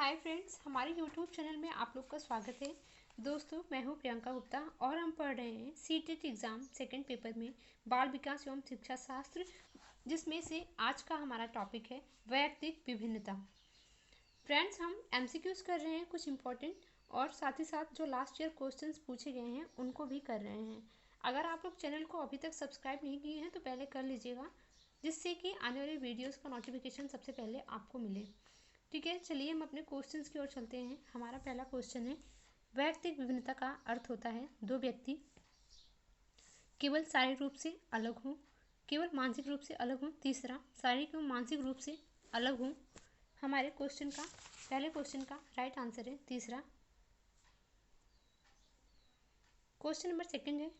Hi friends, हमारे YouTube channel में आप लोग का स्वागत है। दोस्तों, मैं हूं प्रियंका गुप्ता और हम पढ़ रहे हैं सीटेट एग्ज़ाम सेकंड पेपर में बाल विकास एवं शिक्षा शास्त्र, जिसमें से आज का हमारा टॉपिक है वैयक्तिक विभिन्नता। फ्रेंड्स, हम एमसीक्यूज़ कर रहे हैं कुछ इंपॉर्टेंट, और साथ ही साथ जो लास्ट ईयर क्वेश्चंस पूछे गए हैं उनको भी कर रहे हैं। अगर आप लोग चैनल को अभी तक सब्सक्राइब नहीं किए हैं तो पहले कर लीजिएगा, जिससे कि आने वाले वीडियोज़ का नोटिफिकेशन सबसे पहले आपको मिले। ठीक है, चलिए हम अपने क्वेश्चंस की ओर चलते हैं। हमारा पहला क्वेश्चन है, वैयक्तिक विभिन्नता का अर्थ होता है दो व्यक्ति केवल शारीरिक रूप से अलग हों, केवल मानसिक रूप से अलग हों। तीसरा, शारीरिक एवं मानसिक रूप से अलग हों। हमारे क्वेश्चन का पहले क्वेश्चन का राइट आंसर है तीसरा। क्वेश्चन नंबर सेकंड है,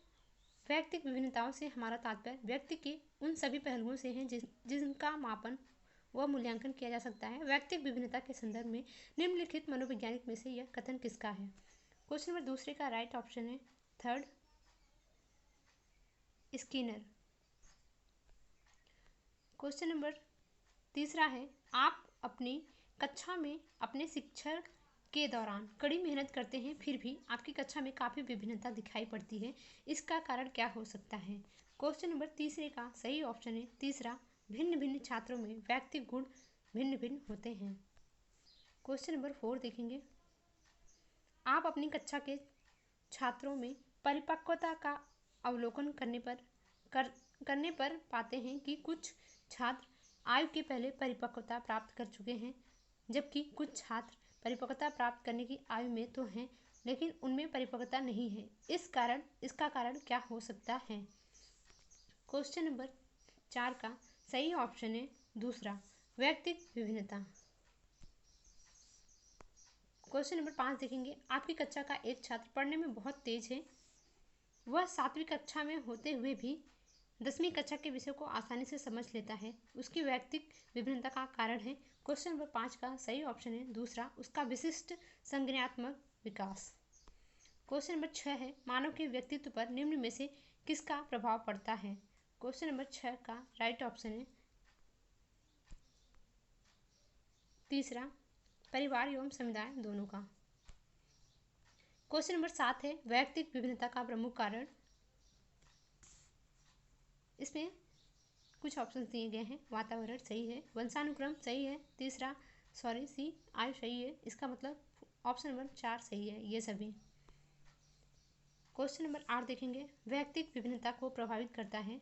वैयक्तिक विभिन्नताओं से हमारा तात्पर्य व्यक्ति के उन सभी पहलुओं से है जिनका मापन वह मूल्यांकन किया जा सकता है। वैयक्तिक विभिन्नता के संदर्भ में निम्नलिखित मनोवैज्ञानिक में से यह कथन किसका है? क्वेश्चन नंबर दूसरे का राइट ऑप्शन है थर्ड, स्किनर। क्वेश्चन नंबर तीसरा है, आप अपनी कक्षा में अपने शिक्षक के दौरान कड़ी मेहनत करते हैं, फिर भी आपकी कक्षा में काफ़ी विभिन्नता दिखाई पड़ती है, इसका कारण क्या हो सकता है? क्वेश्चन नंबर तीसरे का सही ऑप्शन है तीसरा, भिन्न भिन्न छात्रों में व्यक्तिगत गुण भिन्न भिन्न होते हैं। क्वेश्चन नंबर 4 देखेंगे, आप अपनी कक्षा के छात्रों में परिपक्वता का अवलोकन करने पर पाते हैं कि कुछ छात्र आयु के पहले परिपक्वता प्राप्त कर चुके हैं, जबकि कुछ छात्र परिपक्वता प्राप्त करने की आयु में तो हैं, लेकिन उनमें परिपक्वता नहीं है। इसका कारण क्या हो सकता है? क्वेश्चन नंबर 4 का सही ऑप्शन है दूसरा, वैयक्तिक विभिन्नता। क्वेश्चन नंबर 5 देखेंगे, आपकी कक्षा का एक छात्र पढ़ने में बहुत तेज है, वह 7वीं कक्षा में होते हुए भी 10वीं कक्षा के विषय को आसानी से समझ लेता है, उसकी वैयक्तिक विभिन्नता का कारण है। क्वेश्चन नंबर 5 का सही ऑप्शन है दूसरा, उसका विशिष्ट संज्ञानात्मक विकास। क्वेश्चन नंबर 6 है, मानव के व्यक्तित्व पर निम्न में से किसका प्रभाव पड़ता है? क्वेश्चन नंबर 6 का राइट ऑप्शन है तीसरा, परिवार एवं समुदाय दोनों का। क्वेश्चन नंबर 7 है, वैयक्तिक विभिन्नता का प्रमुख कारण। इसमें कुछ ऑप्शन दिए गए हैं। वातावरण सही है, वंशानुक्रम सही है, तीसरा सी आयु सही है, इसका मतलब ऑप्शन नंबर 4 सही है ये सभी। क्वेश्चन नंबर 8 देखेंगे, वैयक्तिक विभिन्नता को प्रभावित करता है।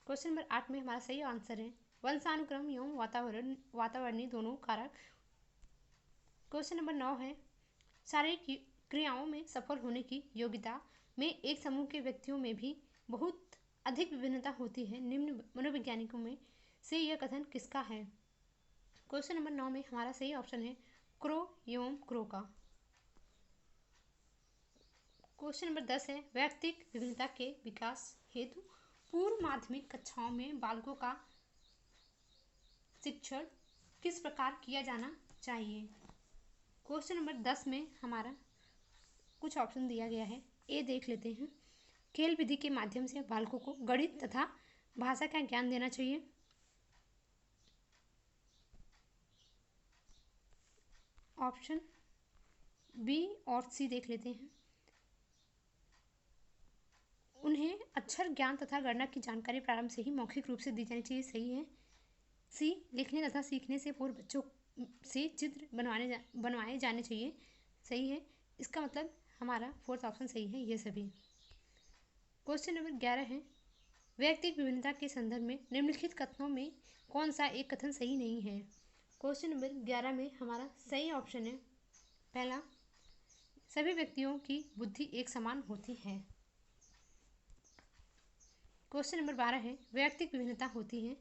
क्वेश्चन नंबर 8 में हमारा सही आंसर है वंशानुक्रम एवं वातावरणीय दोनों कारक। क्वेश्चन नंबर 9 है, शारीरिक क्रियाओं में सफल होने की योग्यता में एक समूह के व्यक्तियों में भी बहुत अधिक विभिन्नता होती है, निम्न मनोवैज्ञानिकों में से यह कथन किसका है? क्वेश्चन नंबर 9 में हमारा सही ऑप्शन है क्रो एवं क्रो का। क्वेश्चन नंबर 10 है, वैयक्तिक विभिन्नता के विकास हेतु पूर्व माध्यमिक कक्षाओं में बालकों का शिक्षण किस प्रकार किया जाना चाहिए? क्वेश्चन नंबर 10 में हमारा कुछ ऑप्शन दिया गया है। ए देख लेते हैं, खेल विधि के माध्यम से बालकों को गणित तथा भाषा का ज्ञान देना चाहिए। ऑप्शन बी और सी देख लेते हैं, उन्हें अक्षर ज्ञान तथा गणना की जानकारी प्रारंभ से ही मौखिक रूप से दी जानी चाहिए, सही है। सी, लिखने तथा सीखने से पूर्व बच्चों से चित्र बनवाए जाने चाहिए, सही है। इसका मतलब हमारा फोर्थ ऑप्शन सही है ये सभी। क्वेश्चन नंबर 11 है, वैयक्तिक विभिन्नता के संदर्भ में निम्नलिखित कथनों में कौन सा एक कथन सही नहीं है? क्वेश्चन नंबर 11 में हमारा सही ऑप्शन है पहला, सभी व्यक्तियों की बुद्धि एक समान होती है। क्वेश्चन नंबर 12 है, वैयक्तिक विभिन्नता होती है।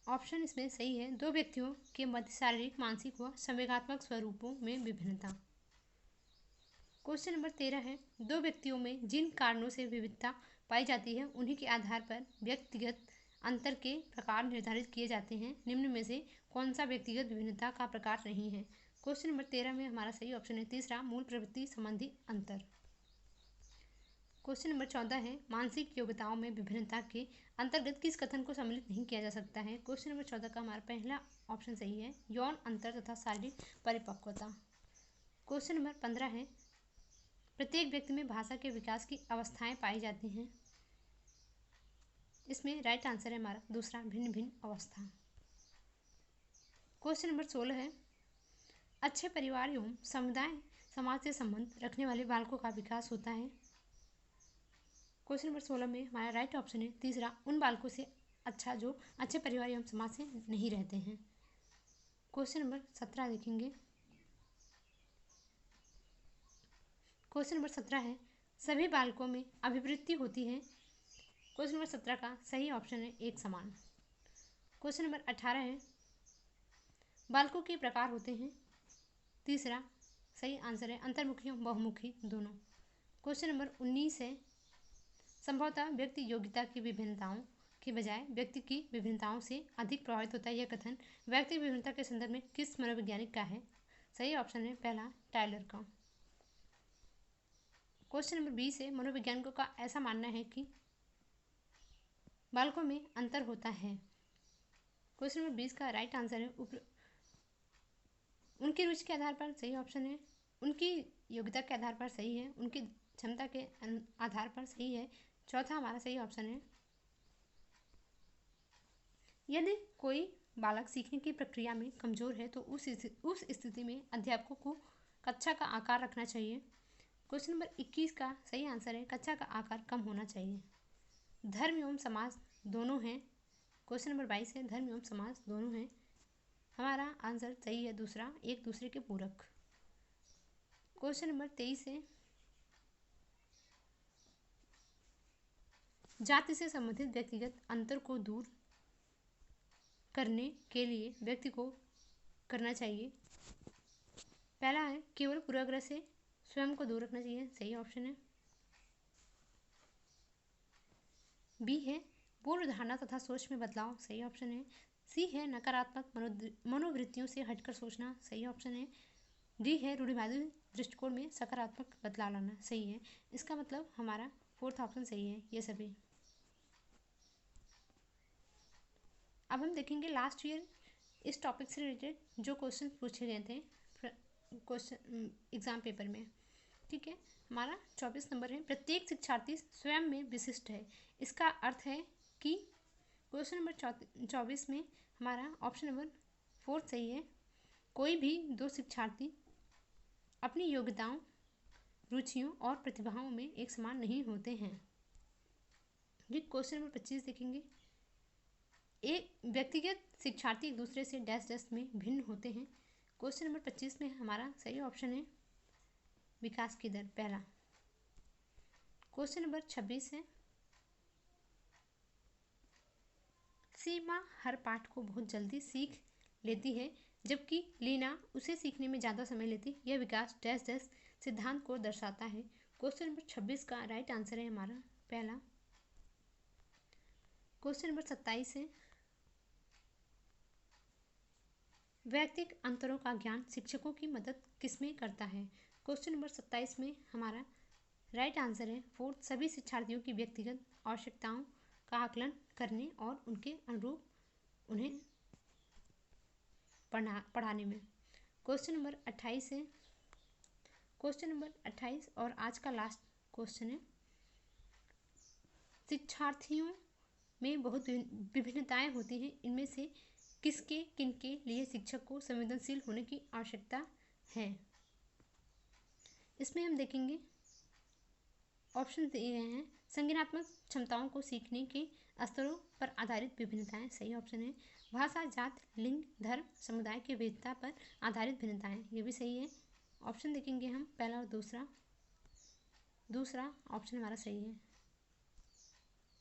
ऑप्शन इसमें सही है, दो व्यक्तियों के मध्य शारीरिक, मानसिक व संवेगात्मक स्वरूपों में विभिन्नता। क्वेश्चन नंबर 13 है, दो व्यक्तियों में जिन कारणों से विविधता पाई जाती है उन्हीं के आधार पर व्यक्तिगत अंतर के प्रकार निर्धारित किए जाते हैं, निम्न में से कौन सा व्यक्तिगत विभिन्नता का प्रकार नहीं है? क्वेश्चन नंबर 13 में हमारा सही ऑप्शन है तीसरा, मूल प्रवृत्ति संबंधी अंतर। क्वेश्चन नंबर 14 है मानसिक योग्यताओं में विभिन्नता के अंतर्गत किस कथन को सम्मिलित नहीं किया जा सकता है। क्वेश्चन नंबर 14 का हमारा पहला ऑप्शन सही है, यौन अंतर तथा शारीरिक परिपक्वता। क्वेश्चन नंबर 15 है प्रत्येक व्यक्ति में भाषा के विकास की अवस्थाएं पाई जाती हैं। इसमें राइट आंसर है हमारा दूसरा, भिन्न भिन्न अवस्था। क्वेश्चन नंबर 16 है अच्छे परिवार एवं समुदाय समाज से संबंध रखने वाले बालकों का विकास होता है। क्वेश्चन नंबर 16 में हमारा राइट ऑप्शन है तीसरा, उन बालकों से अच्छा जो अच्छे परिवार एवं समाज से नहीं रहते हैं। क्वेश्चन नंबर 17 देखेंगे। क्वेश्चन नंबर 17 है सभी बालकों में अभिवृद्धि होती है। क्वेश्चन नंबर 17 का सही ऑप्शन है एक समान। क्वेश्चन नंबर 18 है बालकों के प्रकार होते हैं। तीसरा सही आंसर है अंतर्मुखी एवं बहुमुखी दोनों। क्वेश्चन नंबर 19 है संभवतः व्यक्ति योग्यता की विभिन्नताओं के बजाय व्यक्ति की विभिन्नताओं से अधिक प्रभावित होता है। यह कथन व्यक्ति विभिन्नता के संदर्भ में किस मनोवैज्ञानिक का है। सही ऑप्शन है पहला, टायलर का। क्वेश्चन नंबर 20 है मनोवैज्ञानिकों का ऐसा मानना है कि बालकों में अंतर होता है। क्वेश्चन नंबर 20 का राइट आंसर है उनकी रुचि के आधार पर। सही ऑप्शन है उनकी योग्यता के आधार पर सही है, उनकी क्षमता के आधार पर सही है। चौथा हमारा सही ऑप्शन है यदि कोई बालक सीखने की प्रक्रिया में कमजोर है तो उस स्थिति में अध्यापकों को कक्षा का आकार रखना चाहिए। क्वेश्चन नंबर 21 का सही आंसर है कक्षा का आकार कम होना चाहिए। धर्म एवं समाज दोनों हैं। क्वेश्चन नंबर 22 है धर्म एवं समाज दोनों हैं। हमारा आंसर सही है दूसरा, एक दूसरे के पूरक। क्वेश्चन नंबर 23 है जाति से संबंधित व्यक्तिगत अंतर को दूर करने के लिए व्यक्ति को करना चाहिए। पहला है केवल पूर्वाग्रह से स्वयं को दूर रखना चाहिए। सही ऑप्शन है। बी है पूर्व धारणा तथा सोच में बदलाव। सही ऑप्शन है। सी है नकारात्मक मनोवृत्तियों से हटकर सोचना। सही ऑप्शन है। डी है रूढ़िवादी दृष्टिकोण में सकारात्मक बदलाव लाना। सही है। इसका मतलब हमारा फोर्थ ऑप्शन सही है ये सभी। अब हम देखेंगे लास्ट ईयर इस टॉपिक से रिलेटेड जो क्वेश्चन पूछे गए थे क्वेश्चन एग्जाम पेपर में। ठीक है, हमारा 24 नंबर है प्रत्येक शिक्षार्थी स्वयं में विशिष्ट है। इसका अर्थ है कि क्वेश्चन नंबर 24 में हमारा ऑप्शन नंबर 4 सही है। कोई भी दो शिक्षार्थी अपनी योग्यताओं, रुचियों और प्रतिभाओं में एक समान नहीं होते हैं। ये क्वेश्चन नंबर 25 देखेंगे। एक व्यक्तिगत शिक्षार्थी एक दूसरे से डैश डैश में भिन्न होते हैं। क्वेश्चन नंबर 25 में हमारा सही ऑप्शन है विकास की दर पहला। क्वेश्चन नंबर 26 है सीमा हर पाठ को बहुत जल्दी सीख लेती है जबकि लीना उसे सीखने में ज़्यादा समय लेती। यह विकास डैश डैश सिद्धांत को दर्शाता है। क्वेश्चन नंबर 26 का राइट आंसर है हमारा पहला। क्वेश्चन नंबर 27 है वैयक्तिक अंतरों का ज्ञान शिक्षकों की मदद किसमें करता है। क्वेश्चन नंबर 27 में हमारा राइट आंसर है फोर्थ, सभी शिक्षार्थियों की व्यक्तिगत आवश्यकताओं का आकलन करने और उनके अनुरूप उन्हें पढ़ाने में। क्वेश्चन नंबर 28 है क्वेश्चन नंबर 28 और आज का लास्ट क्वेश्चन है शिक्षार्थियों में बहुत विभिन्नताएं होती हैं, इनमें से किनके लिए शिक्षक को संवेदनशील होने की आवश्यकता है। इसमें हम देखेंगे ऑप्शन दिए गए हैं संज्ञानात्मक क्षमताओं को सीखने के स्तरों पर आधारित विभिन्नताएं। सही ऑप्शन है। भाषा, जात, लिंग, धर्म, समुदाय की विविधता पर आधारित भिन्नताएं, ये भी सही है। ऑप्शन देखेंगे हम पहला और दूसरा ऑप्शन हमारा सही है।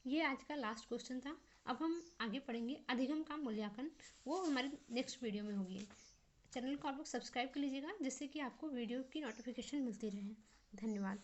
ये आज का लास्ट क्वेश्चन था। अब हम आगे पढ़ेंगे अधिगम का मूल्यांकन, वो हमारे नेक्स्ट वीडियो में होगी। चैनल को आप लोग सब्सक्राइब कर लीजिएगा जिससे कि आपको वीडियो की नोटिफिकेशन मिलती रहे। धन्यवाद।